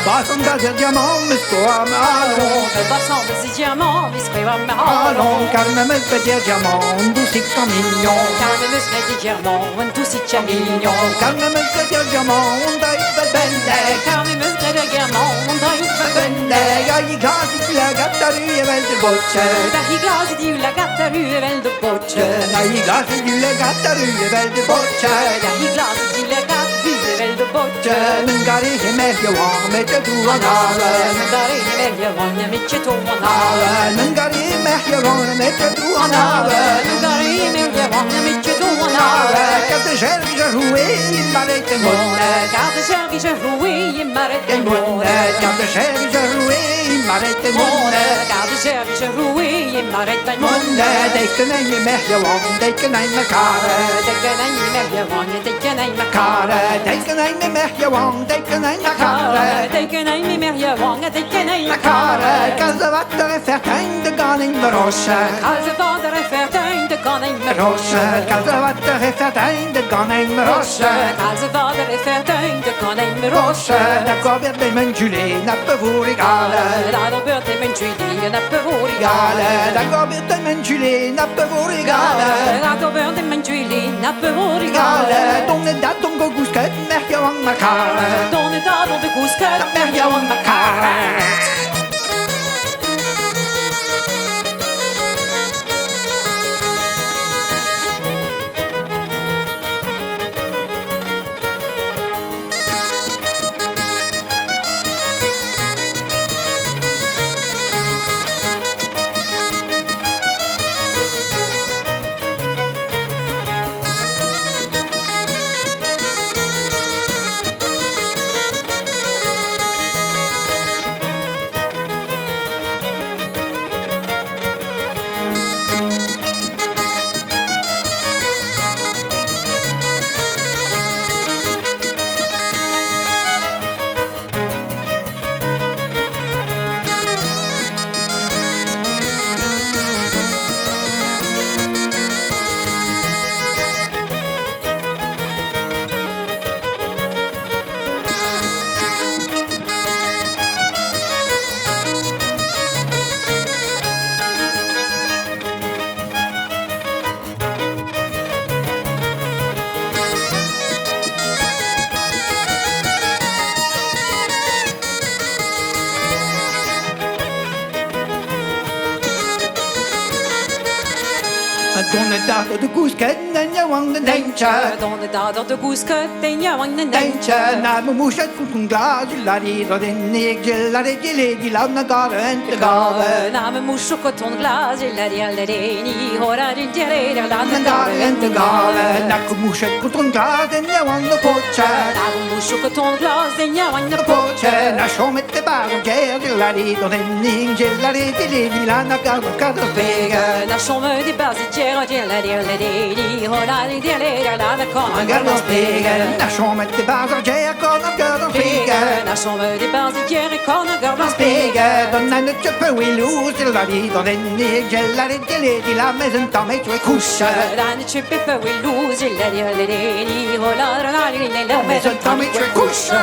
Basanda del diamant skoa med hallon. Basanda del diamant skoa med hallon. Carme muscle del diamant, du sikka mignon. Carme muscle del diamant, du sikka mignon. Carme muscle del diamant, da ikke bende. Carme muscle del diamant, da ikke bende. Jeg gir glas i la gatta du er veldig bocce. Jeg gir glas i la gatta du er veldig bocce. Jeg gir glas i la gatta du er veldig bocce. Jeg gir glas i la gatta du er veldig bocce. Men gar ikke mer jeg var med til to han have. Men gar ikke mer jeg var med til to han have. Men gar ikke mer jeg var med til to han have. Men gar ikke mer jeg var med til to han have. Katte skjer vi så roe i mareten måne. Katte skjer vi så roe i mareten måne. Katte skjer vi så roe i mareten måne. Katte skjer vi så roe i mareten måne. Dekken er ikke mer jeg var, dekken er med kare. Dekken er ikke mer jeg var, dekken er med kare. Dekken er ikke mer jeg var, dekken er med kare. Dekken er ikke mer jeg var, dekken er med kare. Kasse vatter er fertegn, det kan inn med rosje. Kasse vatter er fertegn, det kan inn med rosje. Kasse vatter er fertegn, det kan inn med rosje. Kasse vatter er fertegn, det kan inn med rosje. Da går vi til min Julie, neppe hvor i gale. Da går vi til min Julie, neppe hvor i gale. Da går vi til min Julie, neppe hvor i gale. Da går vi til min Julie, neppe hvor i gale. Donne da, donne gusket, merke vang med kare. Donne da, donne gusket, merke vang med kare. Donne da, de gusket, den jeg vang den denche. Donne da, de gusket, den jeg vang den denche. Nei, men morset kun glas, gillar og den jeg gillar de lavna gare ente gave. Nei, men morset kun glas, gillar i håra de lavna gare ente gave. Nei, men morset kun glas, den jeg vang den poche. Nei, men morset kun glas, den jeg vang den poche. Nei, som etter bare gillar og den jeg gillar de lavna gare spege. Nei, som etter bare gillar di håra de lavna gare spege. Nei, som etter bare gillar spege. Nei, som etter bare gillar spege. Den er nødt på i lus til og den jeg gillar de lavna som tar meg til kusse. Den er kjøpt på i lus til de håra de lavna som tar meg til kusse.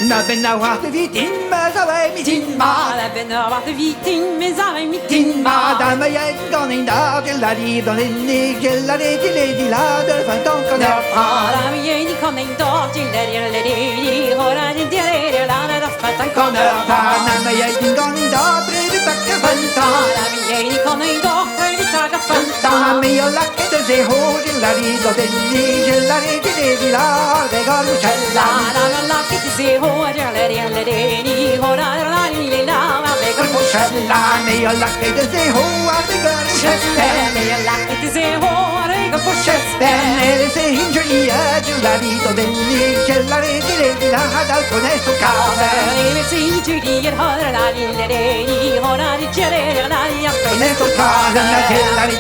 Na benna wacht wie tin ma zawai mi tin ma. La benna wat vi tin me zare mi Tin ma da ma ya don in da de la di don in ni de la di la de fan ton con Da para mi ni con in do til le di hora di dire la da fatta con con pa na ma ya din don in da pre de tak fan ta. Para mi ni con in do per vi ta Ta fatta mi yo la che de se ho de la di don in ni de la di la de gol la la la che ti se ho le di hora la di la va be con la mi yo la che de se ho a de gol Bene, la che ti se ho re con bene se in gioia la di don in ni de la di la dal conesto casa. Bene, se in giudia hora la di hora di gere la di Conesto casa na de la di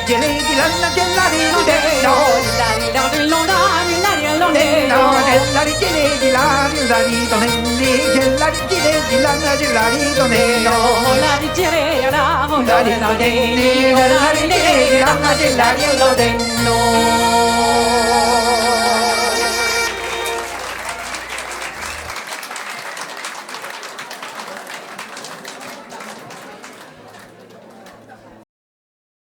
la na de la di de no. la di la di lo da di la di lo De de no de la di la di don in ni de la di la na de la di don in no. la di gere la La di la di la di la di la di la di lo de no